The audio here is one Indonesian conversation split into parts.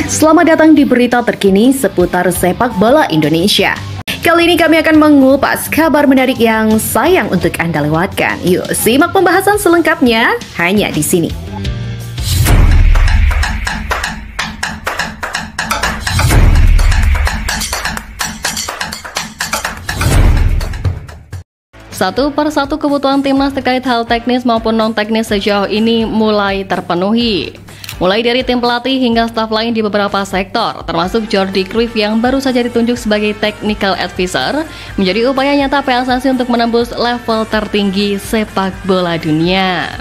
Selamat datang di berita terkini seputar sepak bola Indonesia. Kali ini kami akan mengupas kabar menarik yang sayang untuk Anda lewatkan. Yuk, simak pembahasan selengkapnya hanya di sini. Satu persatu kebutuhan timnas terkait hal teknis maupun non-teknis sejauh ini mulai terpenuhi. Mulai dari tim pelatih hingga staf lain di beberapa sektor, termasuk Jordi Cruyff yang baru saja ditunjuk sebagai technical advisor, menjadi upaya nyata PSSI untuk menembus level tertinggi sepak bola dunia.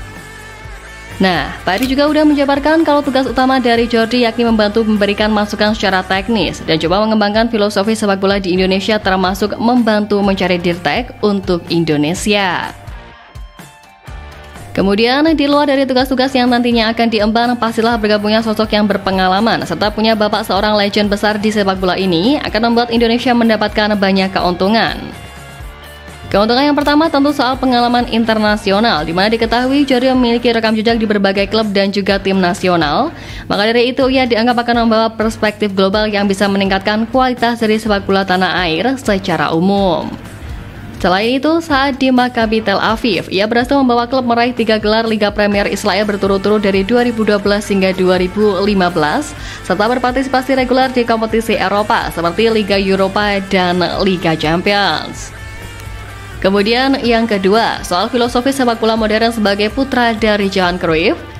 Nah, Pak Edi juga udah menjabarkan kalau tugas utama dari Jordi yakni membantu memberikan masukan secara teknis dan coba mengembangkan filosofi sepak bola di Indonesia, termasuk membantu mencari dirtek untuk Indonesia. Kemudian, di luar dari tugas-tugas yang nantinya akan diemban, pastilah bergabungnya sosok yang berpengalaman serta punya bapak seorang legend besar di sepak bola ini akan membuat Indonesia mendapatkan banyak keuntungan. Keuntungan yang pertama tentu soal pengalaman internasional, di mana diketahui Jordi memiliki rekam jejak di berbagai klub dan juga tim nasional. Maka dari itu, ia dianggap akan membawa perspektif global yang bisa meningkatkan kualitas dari sepak bola tanah air secara umum. Selain itu, saat di Maccabi Tel Aviv, ia berhasil membawa klub meraih 3 gelar Liga Premier Israel berturut-turut dari 2012 hingga 2015, serta berpartisipasi reguler di kompetisi Eropa seperti Liga Eropa dan Liga Champions. Kemudian yang kedua, soal filosofi sepak bola modern sebagai putra dari Johan Cruyff.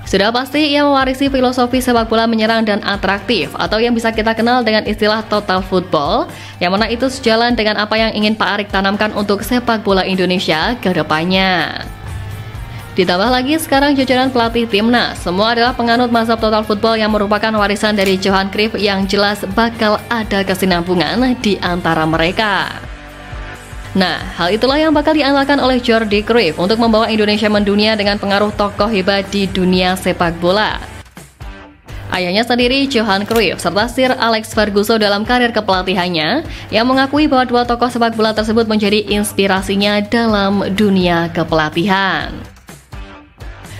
Sudah pasti ia mewarisi filosofi sepak bola menyerang dan atraktif, atau yang bisa kita kenal dengan istilah total football, yang mana itu sejalan dengan apa yang ingin Pak Arik tanamkan untuk sepak bola Indonesia ke depannya. Ditambah lagi sekarang jajaran pelatih timnas, semua adalah penganut mazhab total football yang merupakan warisan dari Johan Cruyff, yang jelas bakal ada kesinambungan di antara mereka. Nah, hal itulah yang bakal diandalkan oleh Jordi Cruyff untuk membawa Indonesia mendunia dengan pengaruh tokoh hebat di dunia sepak bola. Ayahnya sendiri, Johan Cruyff, serta Sir Alex Ferguson dalam karir kepelatihannya, yang mengakui bahwa dua tokoh sepak bola tersebut menjadi inspirasinya dalam dunia kepelatihan.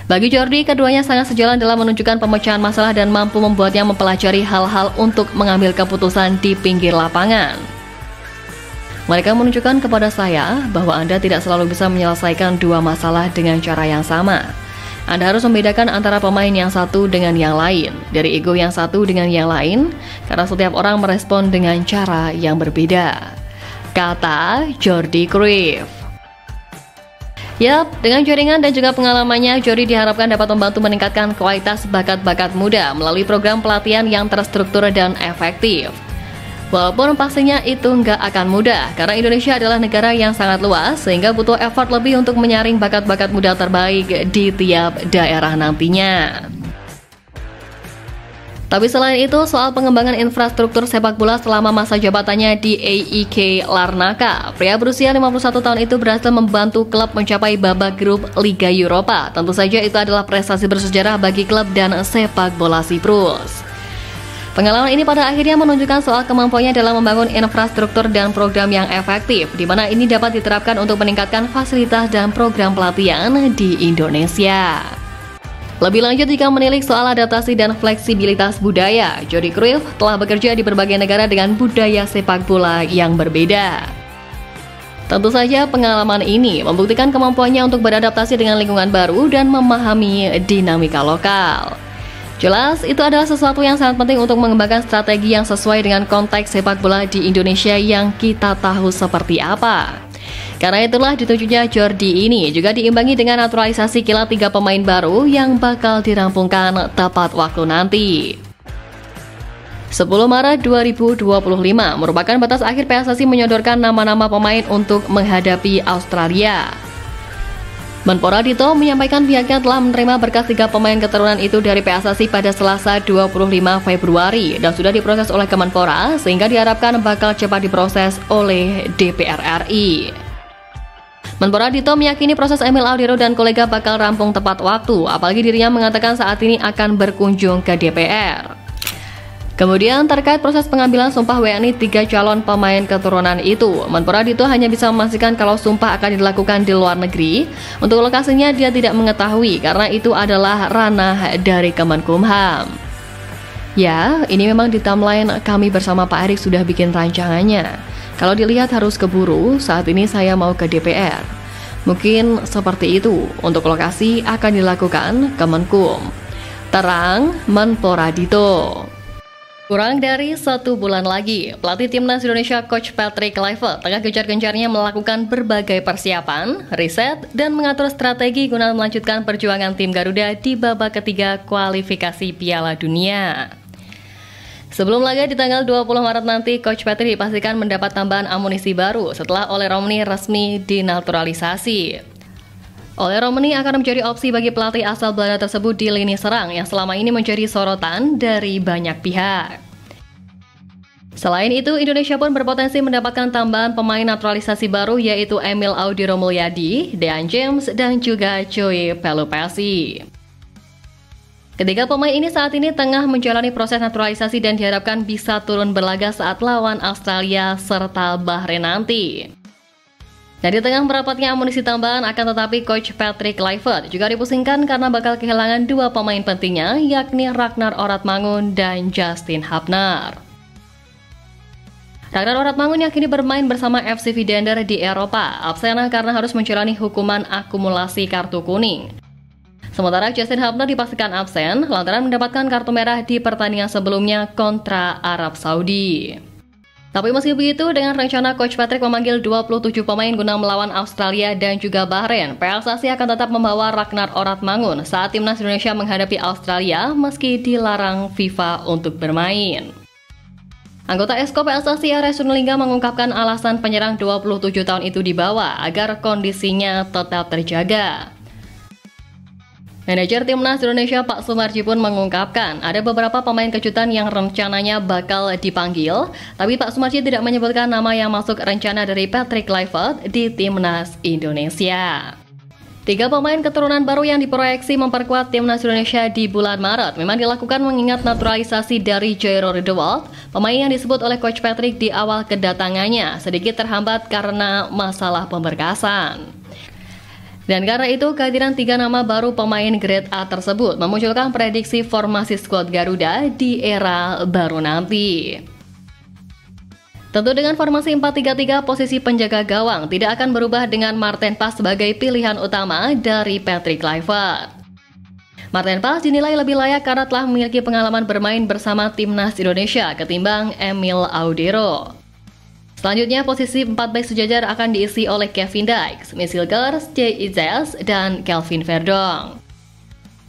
Bagi Jordi, keduanya sangat sejalan dalam menunjukkan pemecahan masalah dan mampu membuatnya mempelajari hal-hal untuk mengambil keputusan di pinggir lapangan. Mereka menunjukkan kepada saya bahwa Anda tidak selalu bisa menyelesaikan dua masalah dengan cara yang sama. Anda harus membedakan antara pemain yang satu dengan yang lain, dari ego yang satu dengan yang lain, karena setiap orang merespon dengan cara yang berbeda, kata Jordi Cruyff. Yap, dengan jaringan dan juga pengalamannya, Jordi diharapkan dapat membantu meningkatkan kualitas bakat-bakat muda melalui program pelatihan yang terstruktur dan efektif. Walaupun pastinya itu nggak akan mudah, karena Indonesia adalah negara yang sangat luas, sehingga butuh effort lebih untuk menyaring bakat-bakat muda terbaik di tiap daerah nantinya. Tapi selain itu, soal pengembangan infrastruktur sepak bola selama masa jabatannya di AEK Larnaca, pria berusia 51 tahun itu berhasil membantu klub mencapai babak grup Liga Eropa. Tentu saja itu adalah prestasi bersejarah bagi klub dan sepak bola Siprus. Pengalaman ini pada akhirnya menunjukkan soal kemampuannya dalam membangun infrastruktur dan program yang efektif, di mana ini dapat diterapkan untuk meningkatkan fasilitas dan program pelatihan di Indonesia. Lebih lanjut, jika menilik soal adaptasi dan fleksibilitas budaya, Jordi Cruyff telah bekerja di berbagai negara dengan budaya sepak bola yang berbeda. Tentu saja pengalaman ini membuktikan kemampuannya untuk beradaptasi dengan lingkungan baru dan memahami dinamika lokal. Jelas, itu adalah sesuatu yang sangat penting untuk mengembangkan strategi yang sesuai dengan konteks sepak bola di Indonesia yang kita tahu seperti apa. Karena itulah ditunjuknya Jordi ini juga diimbangi dengan naturalisasi kilat 3 pemain baru yang bakal dirampungkan tepat waktu nanti. 10 Maret 2025 merupakan batas akhir PSSI menyodorkan nama-nama pemain untuk menghadapi Australia. Menpora Dito menyampaikan pihaknya telah menerima berkas 3 pemain keturunan itu dari PSSI pada Selasa 25 Februari dan sudah diproses oleh Kemenpora, sehingga diharapkan bakal cepat diproses oleh DPR RI. Menpora Dito meyakini proses Emil Audero dan kolega bakal rampung tepat waktu, apalagi dirinya mengatakan saat ini akan berkunjung ke DPR. Kemudian terkait proses pengambilan sumpah WNI 3 calon pemain keturunan itu, Menpora Dito hanya bisa memastikan kalau sumpah akan dilakukan di luar negeri. Untuk lokasinya dia tidak mengetahui karena itu adalah ranah dari Kemenkumham. Ya, ini memang di timeline kami bersama Pak Erick sudah bikin rancangannya. Kalau dilihat harus keburu, saat ini saya mau ke DPR. Mungkin seperti itu, untuk lokasi akan dilakukan Kemenkum. Terang Menpora Dito. Kurang dari 1 bulan lagi, pelatih Timnas Indonesia Coach Patrick Kluivert tengah gencar-gencarnya melakukan berbagai persiapan, riset, dan mengatur strategi guna melanjutkan perjuangan tim Garuda di babak ketiga kualifikasi Piala Dunia. Sebelum laga di tanggal 20 Maret nanti, Coach Patrick dipastikan mendapat tambahan amunisi baru setelah Ole Romani resmi dinaturalisasi. Ole Romani akan menjadi opsi bagi pelatih asal Belanda tersebut di lini serang yang selama ini menjadi sorotan dari banyak pihak. Selain itu, Indonesia pun berpotensi mendapatkan tambahan pemain naturalisasi baru yaitu Emil Audiro Mulyadi, Dean James, dan juga Joey Pelupessy. Ketiga pemain ini saat ini tengah menjalani proses naturalisasi dan diharapkan bisa turun berlaga saat lawan Australia serta Bahrain nanti. Dan di tengah merapatnya amunisi tambahan akan tetapi Coach Patrick Kluivert juga dipusingkan karena bakal kehilangan 2 pemain pentingnya yakni Ragnar Oratmangun dan Justin Hubner. Ragnar Oratmangun yang kini bermain bersama FC Vidender di Eropa absen karena harus menjalani hukuman akumulasi kartu kuning. Sementara Justin Hubner dipastikan absen lantaran mendapatkan kartu merah di pertandingan sebelumnya kontra Arab Saudi. Tapi meski begitu, dengan rencana Coach Patrick memanggil 27 pemain guna melawan Australia dan juga Bahrain, PSSI akan tetap membawa Ragnar Oratmangun saat Timnas Indonesia menghadapi Australia meski dilarang FIFA untuk bermain. Anggota Esko PSSI RS Sunulingga mengungkapkan alasan penyerang 27 tahun itu dibawa agar kondisinya tetap terjaga. Manajer Timnas Indonesia Pak Sumarji pun mengungkapkan ada beberapa pemain kejutan yang rencananya bakal dipanggil, tapi Pak Sumarji tidak menyebutkan nama yang masuk rencana dari Patrick Kluivert di Timnas Indonesia. 3 pemain keturunan baru yang diproyeksi memperkuat Timnas Indonesia di bulan Maret memang dilakukan mengingat naturalisasi dari Jairo Riedewald, pemain yang disebut oleh Coach Patrick di awal kedatangannya sedikit terhambat karena masalah pemberkasan. Dan karena itu, kehadiran 3 nama baru pemain grade A tersebut memunculkan prediksi formasi skuad Garuda di era baru nanti. Tentu dengan formasi 4-3-3, posisi penjaga gawang tidak akan berubah dengan Marten Pas sebagai pilihan utama dari Patrick Kluivert. Marten Pas dinilai lebih layak karena telah memiliki pengalaman bermain bersama Timnas Indonesia ketimbang Emil Audiro. Selanjutnya, posisi 4 bek sejajar akan diisi oleh Kevin Dykes, Misilkers, Jay Izes, dan Kelvin Verdong.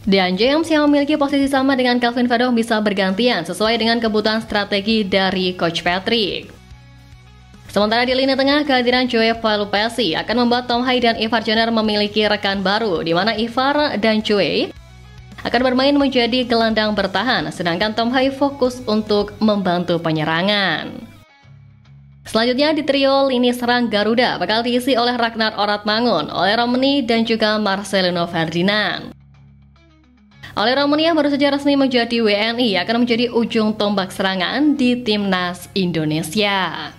Dean James yang memiliki posisi sama dengan Kelvin Verdong bisa bergantian sesuai dengan kebutuhan strategi dari Coach Patrick. Sementara di lini tengah, kehadiran Joey Pelupessy akan membuat Tom Hai dan Ivar Jenner memiliki rekan baru, di mana Ivar dan Joey akan bermain menjadi gelandang bertahan, sedangkan Tom Hai fokus untuk membantu penyerangan. Selanjutnya di trio lini serang Garuda bakal diisi oleh Ragnar Oratmangun, Ole Romani, dan juga Marcelino Ferdinand. Ole Romani yang baru saja resmi menjadi WNI akan menjadi ujung tombak serangan di Timnas Indonesia.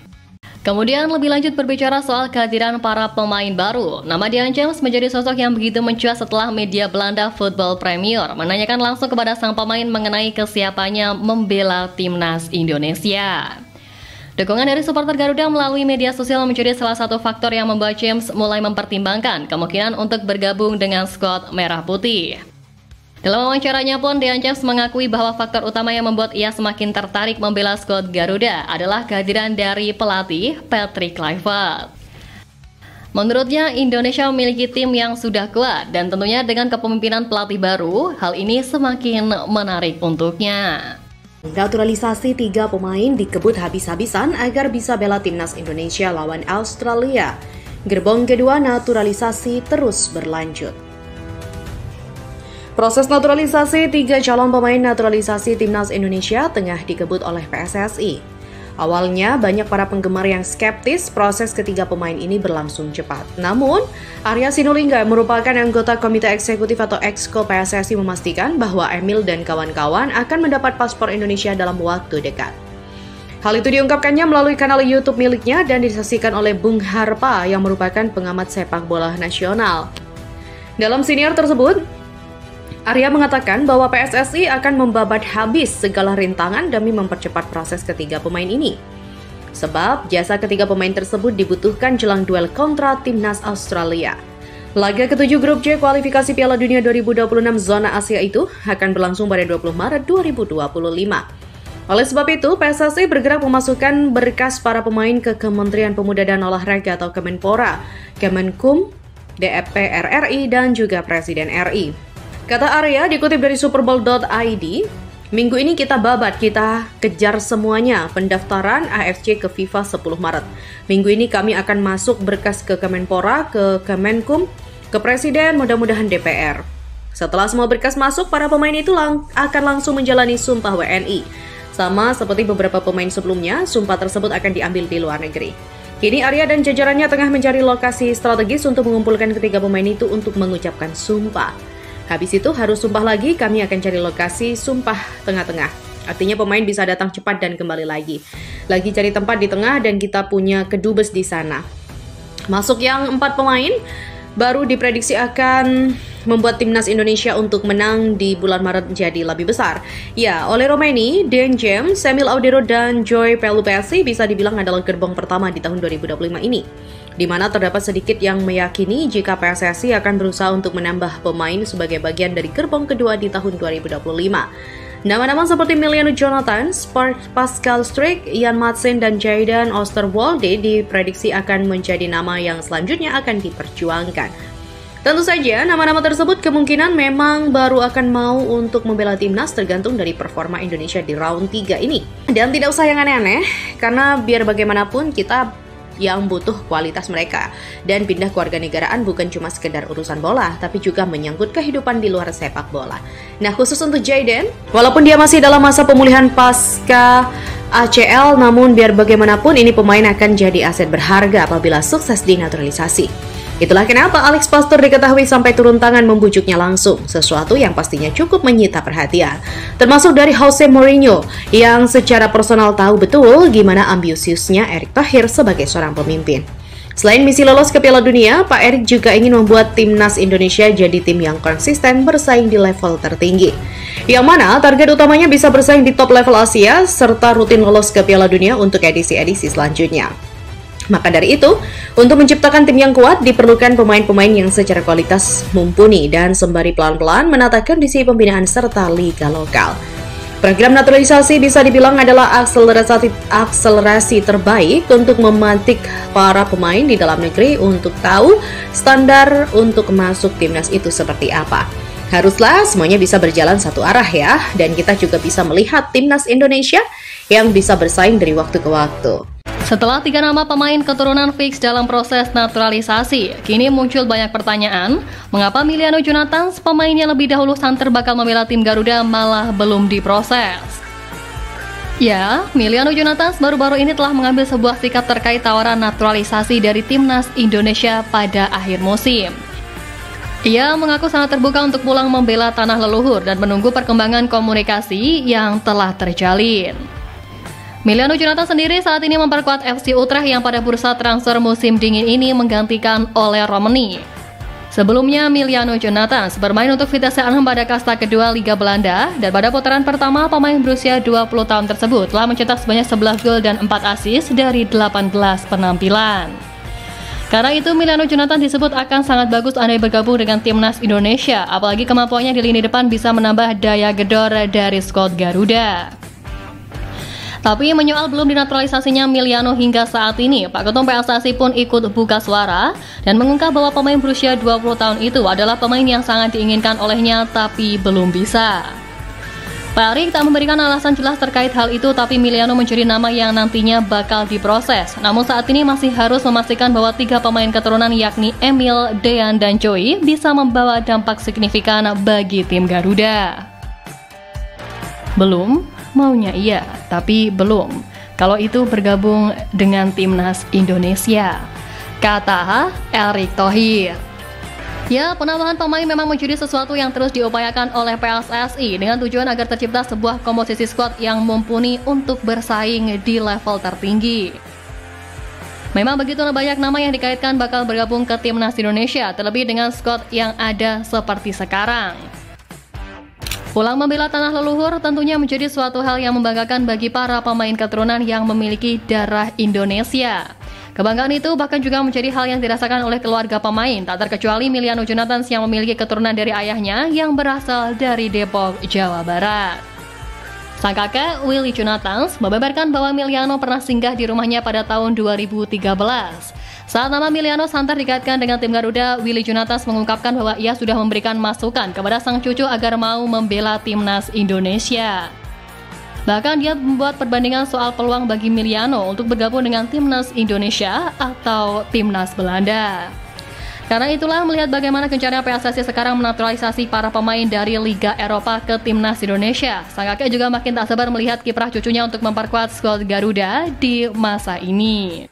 Kemudian lebih lanjut berbicara soal kehadiran para pemain baru, nama Dean James menjadi sosok yang begitu mencuat setelah media Belanda Football Premier menanyakan langsung kepada sang pemain mengenai kesiapannya membela Timnas Indonesia. Dukungan dari supporter Garuda melalui media sosial menjadi salah satu faktor yang membuat James mulai mempertimbangkan kemungkinan untuk bergabung dengan skuad Merah Putih. Dalam wawancaranya pun, Dean James mengakui bahwa faktor utama yang membuat ia semakin tertarik membela skuad Garuda adalah kehadiran dari pelatih Patrick Kluivert. Menurutnya, Indonesia memiliki tim yang sudah kuat dan tentunya dengan kepemimpinan pelatih baru, hal ini semakin menarik untuknya. Naturalisasi 3 pemain dikebut habis-habisan agar bisa bela Timnas Indonesia lawan Australia. Gerbong kedua naturalisasi terus berlanjut. Proses naturalisasi 3 calon pemain naturalisasi Timnas Indonesia tengah dikebut oleh PSSI. Awalnya, banyak para penggemar yang skeptis proses ketiga pemain ini berlangsung cepat. Namun, Arya Sinulinga yang merupakan anggota Komite Eksekutif atau Exco PSSI memastikan bahwa Emil dan kawan-kawan akan mendapat paspor Indonesia dalam waktu dekat. Hal itu diungkapkannya melalui kanal YouTube miliknya dan disaksikan oleh Bung Harpa yang merupakan pengamat sepak bola nasional. Dalam siniar tersebut, Arya mengatakan bahwa PSSI akan membabat habis segala rintangan demi mempercepat proses ketiga pemain ini. Sebab jasa ketiga pemain tersebut dibutuhkan jelang duel kontra timnas Australia. Laga ketujuh grup C kualifikasi Piala Dunia 2026 zona Asia itu akan berlangsung pada 20 Maret 2025. Oleh sebab itu, PSSI bergerak memasukkan berkas para pemain ke Kementerian Pemuda dan Olahraga atau Kemenpora, Kemenkum, DFP RRI, dan juga Presiden RI. Kata Arya, dikutip dari superbowl.id, minggu ini kita babat, kita kejar semuanya pendaftaran AFC ke FIFA 10 Maret. Minggu ini kami akan masuk berkas ke Kemenpora, ke Kemenkum, ke Presiden, mudah-mudahan DPR. Setelah semua berkas masuk, para pemain itu akan langsung menjalani sumpah WNI. Sama seperti beberapa pemain sebelumnya, sumpah tersebut akan diambil di luar negeri. Kini Arya dan jajarannya tengah mencari lokasi strategis untuk mengumpulkan ketiga pemain itu untuk mengucapkan sumpah. Habis itu harus sumpah lagi, kami akan cari lokasi sumpah tengah-tengah. Artinya pemain bisa datang cepat dan kembali lagi. Lagi cari tempat di tengah dan kita punya kedubes di sana. Masuk yang 4 pemain, baru diprediksi akan membuat timnas Indonesia untuk menang di bulan Maret menjadi lebih besar. Ya, oleh Romeni, Dan James, Semil Audero, dan Joy Pelupesi bisa dibilang adalah gerbong pertama di tahun 2025 ini, di mana terdapat sedikit yang meyakini jika PSSI akan berusaha untuk menambah pemain sebagai bagian dari gerbong kedua di tahun 2025. Nama-nama seperti Emiliano Jonathan, Pascal Struijk, Jan Madsen, dan Jayden Oosterwolde diprediksi akan menjadi nama yang selanjutnya akan diperjuangkan. Tentu saja, nama-nama tersebut kemungkinan memang baru akan mau untuk membela timnas tergantung dari performa Indonesia di round 3 ini. Dan tidak usah yang aneh-aneh, karena biar bagaimanapun kita yang butuh kualitas mereka. Dan pindah kewarganegaraan bukan cuma sekedar urusan bola, tapi juga menyangkut kehidupan di luar sepak bola. Nah, khusus untuk Jayden, walaupun dia masih dalam masa pemulihan pasca ACL, namun biar bagaimanapun ini pemain akan jadi aset berharga apabila sukses dinaturalisasi. Itulah kenapa Alex Pastor diketahui sampai turun tangan membujuknya langsung, sesuatu yang pastinya cukup menyita perhatian. Termasuk dari Jose Mourinho, yang secara personal tahu betul gimana ambisiusnya Erick Thohir sebagai seorang pemimpin. Selain misi lolos ke Piala Dunia, Pak Erick juga ingin membuat timnas Indonesia jadi tim yang konsisten bersaing di level tertinggi. Yang mana target utamanya bisa bersaing di top level Asia, serta rutin lolos ke Piala Dunia untuk edisi-edisi selanjutnya. Maka dari itu, untuk menciptakan tim yang kuat diperlukan pemain-pemain yang secara kualitas mumpuni dan sembari pelan-pelan menata kondisi pembinaan serta liga lokal. Program naturalisasi bisa dibilang adalah akselerasi terbaik untuk memantik para pemain di dalam negeri untuk tahu standar untuk masuk timnas itu seperti apa. Haruslah semuanya bisa berjalan satu arah ya, dan kita juga bisa melihat timnas Indonesia yang bisa bersaing dari waktu ke waktu. Setelah 3 nama pemain keturunan fix dalam proses naturalisasi, kini muncul banyak pertanyaan, mengapa Emiliano Jonathan, pemain yang lebih dahulu santer bakal membela tim Garuda, malah belum diproses? Ya, Emiliano Jonathan baru-baru ini telah mengambil sebuah sikap terkait tawaran naturalisasi dari timnas Indonesia pada akhir musim. Ia mengaku sangat terbuka untuk pulang membela tanah leluhur dan menunggu perkembangan komunikasi yang telah terjalin. Emiliano Jonathan sendiri saat ini memperkuat FC Utrecht yang pada bursa transfer musim dingin ini menggantikan oleh Romani. Sebelumnya, Emiliano Jonathan bermain untuk Vitesse Arnhem pada kasta kedua Liga Belanda, dan pada putaran pertama pemain berusia 20 tahun tersebut telah mencetak sebanyak 11 gol dan 4 assist dari 18 penampilan. Karena itu, Emiliano Jonathan disebut akan sangat bagus andai bergabung dengan timnas Indonesia, apalagi kemampuannya di lini depan bisa menambah daya gedor dari skuad Garuda. Tapi menyoal belum dinaturalisasinya Emiliano hingga saat ini, Pak Ketum PSSI pun ikut buka suara dan mengungkap bahwa pemain berusia 20 tahun itu adalah pemain yang sangat diinginkan olehnya tapi belum bisa. Pak Erick tak memberikan alasan jelas terkait hal itu, tapi Emiliano mencuri nama yang nantinya bakal diproses. Namun saat ini masih harus memastikan bahwa 3 pemain keturunan yakni Emil, Dean, dan Joy bisa membawa dampak signifikan bagi tim Garuda. Belum? Maunya iya, tapi belum. Kalau itu bergabung dengan timnas Indonesia, kata Erick Thohir. Ya, penambahan pemain memang menjadi sesuatu yang terus diupayakan oleh PSSI dengan tujuan agar tercipta sebuah komposisi skuad yang mumpuni untuk bersaing di level tertinggi. Memang begitu banyak nama yang dikaitkan bakal bergabung ke timnas Indonesia, terlebih dengan skuad yang ada seperti sekarang. Pulang membela tanah leluhur tentunya menjadi suatu hal yang membanggakan bagi para pemain keturunan yang memiliki darah Indonesia. Kebanggaan itu bahkan juga menjadi hal yang dirasakan oleh keluarga pemain, tak terkecuali Miliano Jonathans yang memiliki keturunan dari ayahnya yang berasal dari Depok, Jawa Barat. Sang kakek, Willy Jonathans, membeberkan bahwa Miliano pernah singgah di rumahnya pada tahun 2013. Saat nama Miliano santer dikaitkan dengan tim Garuda, Willy Jonathans mengungkapkan bahwa ia sudah memberikan masukan kepada sang cucu agar mau membela timnas Indonesia. Bahkan dia membuat perbandingan soal peluang bagi Miliano untuk bergabung dengan timnas Indonesia atau timnas Belanda. Karena itulah, melihat bagaimana gencarnya PSSI sekarang menaturalisasi para pemain dari Liga Eropa ke timnas Indonesia, sang kakek juga makin tak sabar melihat kiprah cucunya untuk memperkuat skuad Garuda di masa ini.